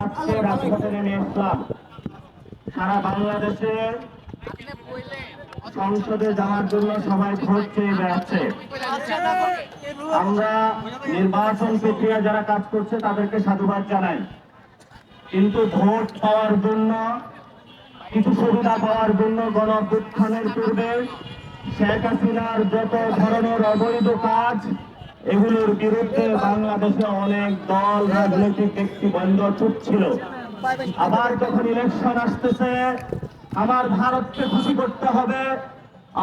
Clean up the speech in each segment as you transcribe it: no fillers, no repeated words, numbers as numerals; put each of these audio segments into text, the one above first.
আজকে রাজপথে নেমে এসলাম। সারা বাংলাদেশে সংসদে যাওয়ার জন্য সবাই ভোট চেয়ে বেড়াচ্ছে। আমরা নির্বাচন প্রক্রিয়া যারা কাজ করছে তাদেরকে সাধুবাদ জানাই, কিন্তু ভোট পাওয়ার জন্য, কিছু সুবিধা পাওয়ার জন্য গণ অভ্যুত্থানের পূর্বে শেখ হাসিনার যত ধরনের অবৈধ কাজ, এগুলোর বিরুদ্ধে বাংলাদেশে অনেক দল, রাজনৈতিক ব্যক্তিবৃন্দ চুপ ছিল। আবার যখন ইলেকশন আসতেছে, আমার ভারতকে খুশি করতে হবে,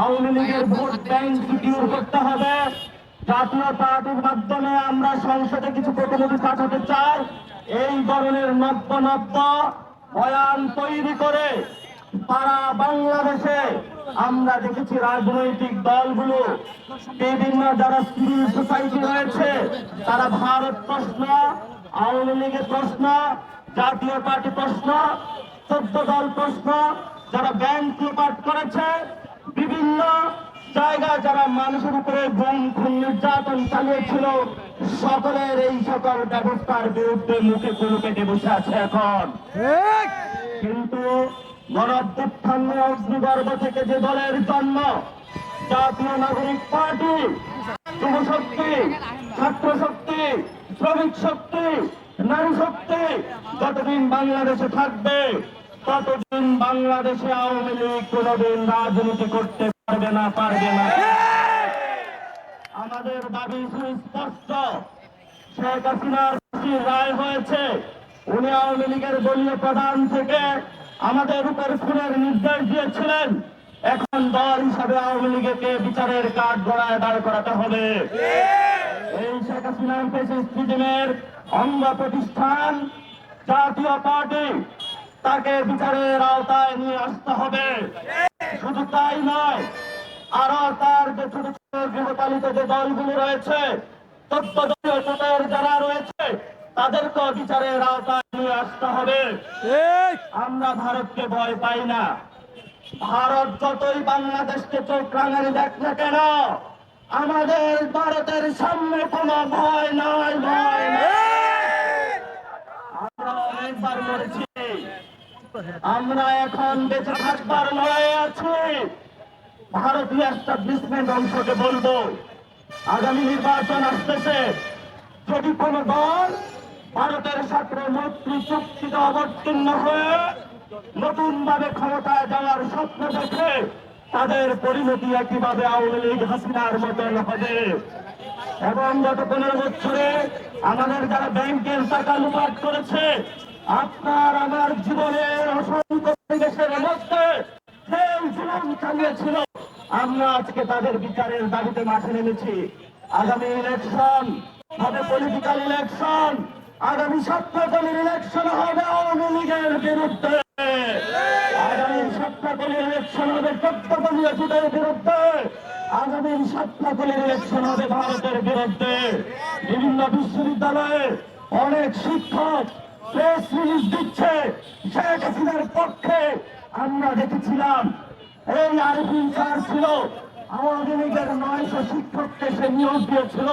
আওয়ামী লীগের ভোট ব্যাংক সিকিউর করতে হবে, জাতীয় পার্টির মাধ্যমে আমরা সংসদে কিছু প্রতিনিধি পাঠাতে চাই, এই ধরনের নব্য নব্য বয়ান তৈরি করে সারা বাংলাদেশে আমরা দেখেছি রাজনৈতিক দলগুলো, বিভিন্ন যারা সিভিল সোসাইটি রয়েছে, তারা ভারত প্রশ্ন, আওয়ামী লীগের প্রশ্ন, জাতীয় পার্টি প্রশ্ন, 14 দল প্রশ্ন, যারা ব্যাংক লুটপাট করেছে, বিভিন্ন জায়গায় যারা মানুষের উপরে গুম খুন নির্যাতন চালিয়েছিল, সকলের এই সকল ব্যবস্থার বিরুদ্ধে মুখে কুলু কেটে বসে আছে এখন। কিন্তু গণ অভ্যুত্থানের অগ্নিগর্ভ থেকে যে দলের জন্ম, জাতীয় নাগরিক পার্টি, যুব শক্তি, ছাত্র শক্তি, শ্রমিক শক্তি, নারী শক্তি যতদিন বাংলাদেশে থাকবে, ততদিন বাংলাদেশে আওয়ামী লীগ কোনদিন রাজনীতি করতে পারবে না। আমাদের দাবি সুস্পষ্ট। শেখ হাসিনার ফাঁসির রায় হয়েছে, উনি আওয়ামী লীগের দলীয় প্রধান থেকে আমাদের উপর খুনের নির্দেশ দিয়েছিলেন। এখন দল হিসাবে আওয়ামী লীগকে বিচারের কাঠ গড়ায় দাঁড় করাতে হবে। এই শেখ হাসিনার ফ্যাসিস্টের অঙ্গ প্রতিষ্ঠান জাতীয় পার্টি, তাকে বিচারের আওতায় নিয়ে আসতে হবে। শুধু তাই নয়, আরো তার যে ছোট ছোট গৃহপালিত যে দলগুলো রয়েছে, 14 দলীয় জোটের যারা রয়েছে, তাদেরকে বিচারের আওতায় নিয়ে আসতে হবে। আমরা ভারতকে ভয় পাই না। ভারত যতই বাংলাদেশকে চোখ রাঙানি দেখ না কেন, আমাদের ভারতের সামনে কোনো ভয় নাই। আমরা অনেকবার মরেছি, আমরা এখন বেঁচে থাকবার লড়াই আছি। ভারতীয় এস্টাবলিশমেন্ট অংশকে বলবো, আগামী নির্বাচন আসতেছে, যদি কোন দল ভারতের সাথে মৈত্রী চুক্তিতে অবতীর্ণ হয়ে নতুন ভাবে ক্ষমতায় যাওয়ার স্বপ্ন দেখে, তাদের পরিণতি একইভাবে আওয়ামী লীগ হাসিনার মতন হবে। এবং গত 15 বছরে আমাদের যারা ব্যাংকের টাকা লুটপাট করেছে, আপনার আমার জীবনের অসংখ্য পরিবেশের মধ্যে সেই জুলুম চালিয়েছিল, আমরা আজকে তাদের বিচারের দাবিতে মাঠে নেমেছি। আগামী ইলেকশন হবে পলিটিক্যাল ইলেকশন, আগামী 17 দলের ইলেকশন হবে আওয়ামী লীগের বিরুদ্ধে, আগামী 17 দলের ইলেকশন হবে 14 দলীয় জোটের বিরুদ্ধে, আগামী 17 দলের ইলেকশন হবে ভারতের বিরুদ্ধে। বিভিন্ন বিশ্ববিদ্যালয়ে অনেক শিক্ষক প্রেস রিলিজ দিচ্ছে শেখ হাসিনার পক্ষে। আমরা দেখেছিলাম এই আরিফিন স্যার ছিল, আওয়ামী লীগের 900 শিক্ষককে সে নিয়োগ দিয়েছিল।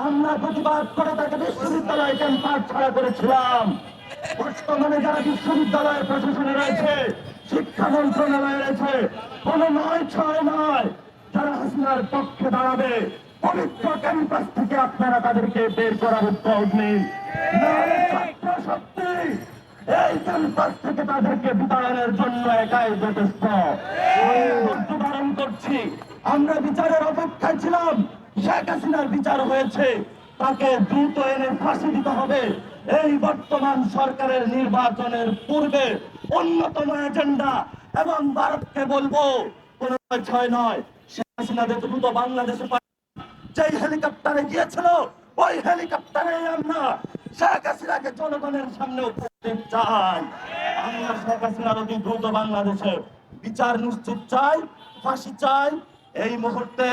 আমরা প্রতিবাদ করে তাকে বিশ্ববিদ্যালয় ক্যাম্পাস ছাড়া করেছিলাম। বর্তমানে যারা বিশ্ববিদ্যালয়ের প্রশাসনে রয়েছে, শিক্ষা মন্ত্রণালয়ে রয়েছে, কোন 9-6 নয়, যারা হাসিনার পক্ষে দাঁড়াবে, পবিত্র ক্যাম্পাস থেকে আপনারা তাদেরকে বের করার উদ্যোগ নিন। ছাত্র শক্তি এই ক্যাম্পাস থেকে তাদেরকে বিতাড়নের জন্য একাই যথেষ্ট। ধারণ করছি, আমরা বিচারের অপেক্ষায় ছিলাম। শেখ হাসিনার বিচার হয়েছে, তাকে দ্রুত এনে ফাঁসি দিতে হবে। এই বর্তমান সরকারের নির্বাচনের পূর্বে অন্যতম এজেন্ডা। এবং ভারতকে বলবো, কোন ছয় নয়, শেখ হাসিনা দ্রুত বাংলাদেশে যে হেলিকপ্টারে গিয়েছিল, ওই হেলিকপ্টারে আমরা শেখ হাসিনাকে জনগণের সামনে উপস্থিত চাই। আমরা শেখ হাসিনার অতি দ্রুত বাংলাদেশে বিচার নিশ্চিত চাই, ফাঁসি চাই। এই মুহূর্তে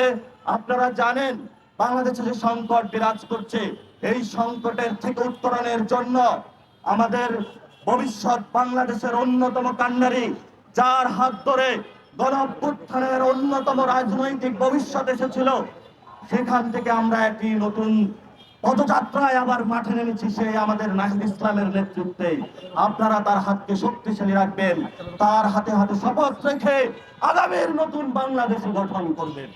আপনারা জানেন বাংলাদেশে যে সংকট বিরাজ করছে, এই সংকটের থেকে উত্তরণের জন্য আমাদের ভবিষ্যৎ বাংলাদেশের অন্যতম কান্ডারি, যার হাত ধরে গণ অভ্যুত্থানের অন্যতম রাজনৈতিক ভবিষ্যৎ এসেছিল, সেখান থেকে আমরা একটি নতুন পদযাত্রায় আবার মাঠে নেমেছি সেই আমাদের নাহিদ ইসলামের নেতৃত্বে। আপনারা তার হাতকে শক্তিশালী রাখবেন, তার হাতে হাতে শপথ রেখে আগামীর নতুন বাংলাদেশ গঠন করবেন।